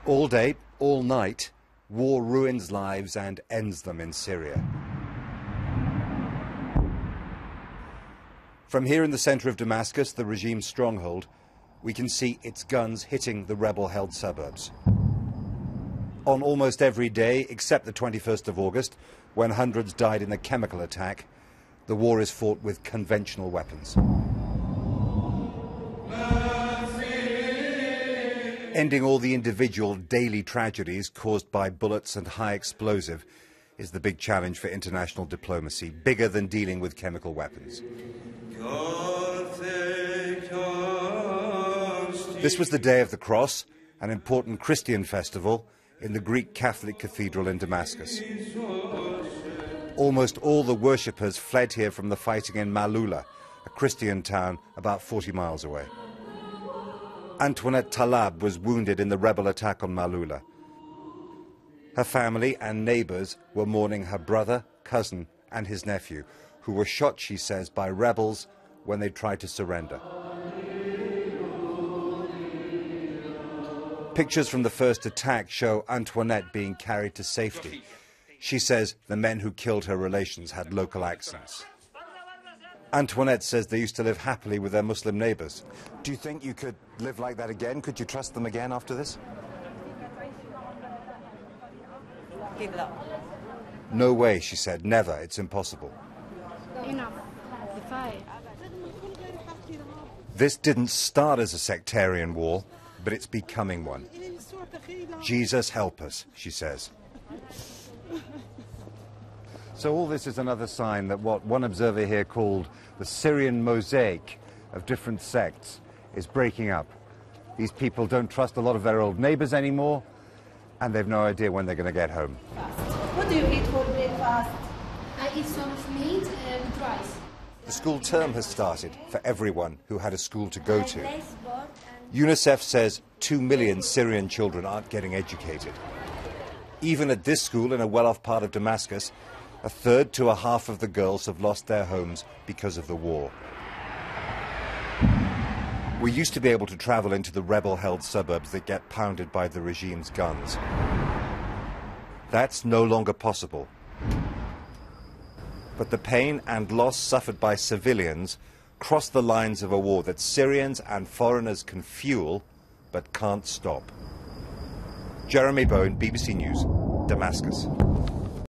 All day, all night, war ruins lives and ends them in Syria. From here in the centre of Damascus, the regime's stronghold, we can see its guns hitting the rebel-held suburbs. On almost every day, except the 21st of August, when hundreds died in a chemical attack, the war is fought with conventional weapons. Ending all the individual daily tragedies caused by bullets and high explosive is the big challenge for international diplomacy, bigger than dealing with chemical weapons. This was the Day of the Cross, an important Christian festival in the Greek Catholic Cathedral in Damascus. Almost all the worshippers fled here from the fighting in Maaloula, a Christian town about 40 miles away. Antoinette Talab was wounded in the rebel attack on Maaloula. Her family and neighbours were mourning her brother, cousin and his nephew, who were shot, she says, by rebels when they tried to surrender. Pictures from the first attack show Antoinette being carried to safety. She says the men who killed her relations had local accents. Antoinette says they used to live happily with their Muslim neighbours. Do you think you could live like that again? Could you trust them again after this? No way, she said. Never. It's impossible. This didn't start as a sectarian war, but it's becoming one. Jesus help us, she says. So all this is another sign that what one observer here called the Syrian mosaic of different sects is breaking up. These people don't trust a lot of their old neighbours anymore, and they've no idea when they're going to get home. What do you eat for breakfast? I eat some meat and rice. The school term has started for everyone who had a school to go to. UNICEF says 2 million Syrian children aren't getting educated. Even at this school in a well-off part of Damascus, a third to a half of the girls have lost their homes because of the war. We used to be able to travel into the rebel-held suburbs that get pounded by the regime's guns. That's no longer possible. But the pain and loss suffered by civilians cross the lines of a war that Syrians and foreigners can fuel but can't stop. Jeremy Bowen, BBC News, Damascus.